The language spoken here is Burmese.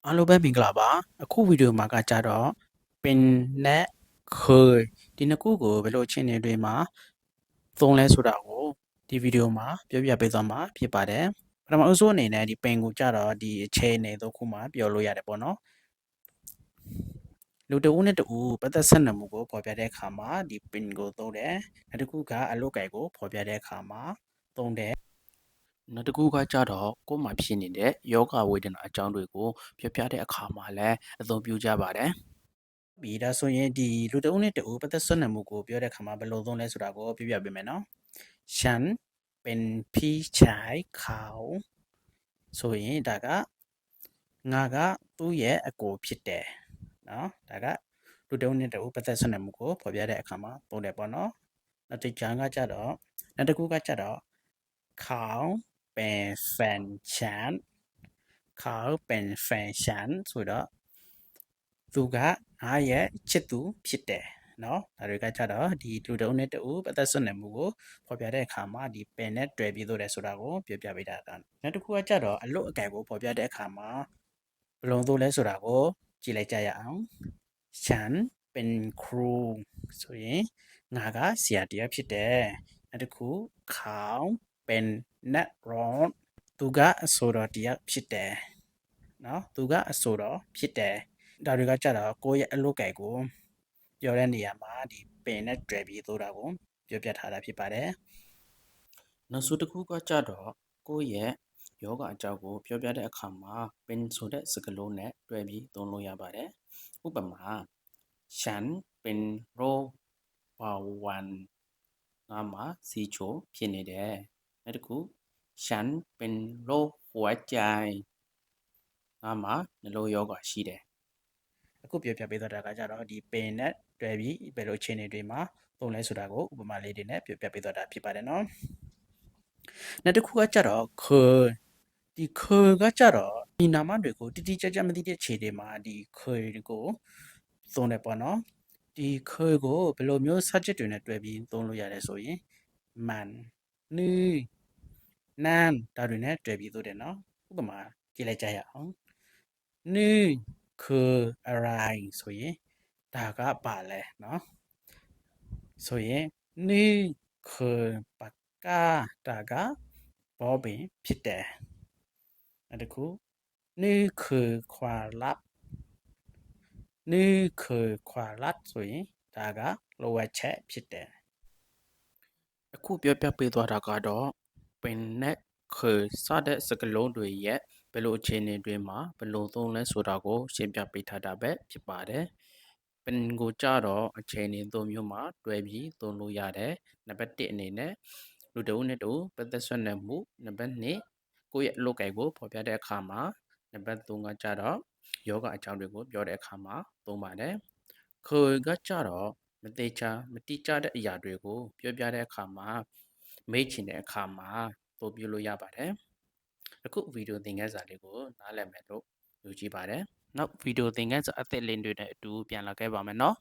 အားလုံးပဲမင်္ဂလာပါအခုဗီဒီယိုမှာကကြတော့ပင်နဲ့ခွေဒီနှစ်ခုကိုဘယ်လိုအခြေအနေတွေမှာသုံးလဲဆိုတာကိုဒီဗီဒီယိုမှာပြောပြပေးသွားမှာဖြစ်ပါတယ်ပထမအဆုံးအနေနဲ့ဒီပင်ကိုကြတော့ဒီအခြေအနေသုံးခုမှာပြောလို့ရတယ်ပေါ့နော်လူတဦးနဲ့တဦးပတ်သက်ဆက်နွယ်မှုကိုဖော်ပြတဲ့အခါမှာဒီပင်ကိုသုံးတယ်နောက်တစ်ခုကအလုပ်ကိုင်ကိုဖော်ပြတဲ့အခါမှာသုံးတယ်နောက်တစ်ခုကကြတော့ကိုယ်မှာဖြစ်နေတဲ့ယောဂဝေဒနာအကြောင်းတွေကိုပြောပြတဲ့အခါမှာလည်းအသုံးပြုကြပါတယ်ပြီးဒါဆိုရင်ဒီလူတဦးနဲ့တဦးပတ်သက်ဆက်နွယ်မှုကိုပြောတဲ့အခါမှာဘယ်လိုသုံးလဲဆိုတာကိုပြပြပေးမယ်နော်ฉันเป็นพี่ชายเขาဆိုရင်ဒါကငါကသူ့ရဲ့အကိုဖြစ်တယ်နော်ဒါကလူတဦးနဲ့တဦးပတ်သက်ဆက်နွယ်မှုကိုဖော်ပြတဲ့အခါမှာသုံးတယ်ပေါ့နော်နောက်တစ်ခုကကြတော့เขาเป็นแฟนฉันเขาเป็นแฟนฉันဆိုတော့သူကငါရဲ့ချစ်သူဖြစ်တယ်နော်ဒါတွေကကြတော့ဒီလူတဦးနဲ့တူပတ်သက်ဆွနယ်မှုကိုဖော်ပြတဲ့အခါမှာဒီပင်နဲ့တွဲပြီးလို့တယ်ဆိုတာကိုပြောပြပေးတာကနောက်တစ်ခုကကြတော့အလုတ်အကဲကိုဖော်ပြတဲ့အခါမှာဘယ်လိုသုံးလဲဆိုတာကိုကြည့်လိုက်ကြရအောင်ฉันเป็นครูဆိုရင်ငါကဆရာတရားဖြစ်တယ်နောက်တစ်ခုเขาเป็นนักร้องသူကအဆိုတော်တရားဖြစ်တယ်နော်သူကအဆိုတော်ဖြစ်တယ်ဒါတွေကကြတော့ကိုယ့်ရဲ့အလုပ်ကိုင်ကိုပြောတဲ့နေရာမှာဒီပင်နဲ့တွဲပြီးသုံးတာကိုပြောပြထားတာဖြစ်ပါတယ်နောက်ဆိုတစ်ခုကကြတော့ကိုယ့်ရဲ့ယောဂအကြောင်းကိုပြောပြတဲ့အခါမှာပင်ဆိုတဲ့စကားလုံးနဲ့တွဲပြီးသုံးလို့ရပါတယ်ဥပမာฉันเป็นโรคเบาหวานငါမှာစီချိုဖြစ်နေတယ်နောက်တစ်ခုฉันเป็นโรคหัวใจငါမှာနှလုံးယောဂရှိတယ်အခုပြောပြပေးတော့တာကကြတော့ဒီပင်နဲ့တွဲပြီးဘယ်လိုအခြေအနေတွေမှာသုံးလဲဆိုတာကိုဥပမာလေးတွေနဲ့ပြောပြပေးတော့တာဖြစ်ပါတယ်နော်နောက်တစ်ခုကကြတော့ဒီကကြတော့ဒီနာမတွေကိုတိတိကျကျမသိတဲ့ခြေတွေမှာဒီကိုသုံးတယ်ပေါ့နော်ဒီကိုဘယ်လိုမျိုး subject တွေနဲ့တွဲပြီးသုံးလို့ရတယ်ဆိုရင်มันนี่นั่นဒါတွေနဲ့တွဲပြီးသုံးတယ်နော်ဥပမာကြည့်လိုက်ကြရအောင်นี่คืออะไรဆိုရင်ဒါကပါလဲเนาะဆိုရင်นี่คือปากกาဒါကဘောပင်ဖြစ်တယ်နောက်တစ်ခုนี่คือความลับนี่คือความลับဆိုရင်ဒါကလိုအပ်ချက်ဖြစ်တယ်အခုပြောပြပေးသွားတာကတော့ပင်နဲ့คือစတဲ့စကားလုံးတွေရဲ့ဘယ်လိုအခြေအနေတွေမှာဘယ်လိုသုံးလဲဆိုတာကိုရှင်းပြပေးထားတာပဲဖြစ်ပါတယ်ပင်ကိုကြတော့အခြေအနေသုံးမျိုးမှာတွဲပြီးသုံးလို့ရတယ်နံပါတ်1အနေနဲ့လူတဦးနဲ့တူပတ်သက်ဆွတ်နယ်မှုနံပါတ်2ကိုယ့်ရဲ့အလုပ်ကိုင်ကိုဖော်ပြတဲ့အခါမှာနံပါတ်3ကကြတော့ယောဂအကြောင်းတွေကိုပြောတဲ့အခါမှာသုံးပါတယ်ကကြတော့မတိကျတဲ့အရာတွေကိုပြောပြတဲ့အခါမှာမေ့ချင်တဲ့အခါမှာသုံးပြလို့ရပါတယ်အခုဗီဒီယိုသင်ခန်းစာလေးကိုနားလည်မယ်လို့ယူကြည်ပါတယ်နောက်ဗီဒီယိုသင်ခန်းစာအသစ်လင်းတွေနဲ့အတူပြန်လာခဲ့ပါမယ်နော်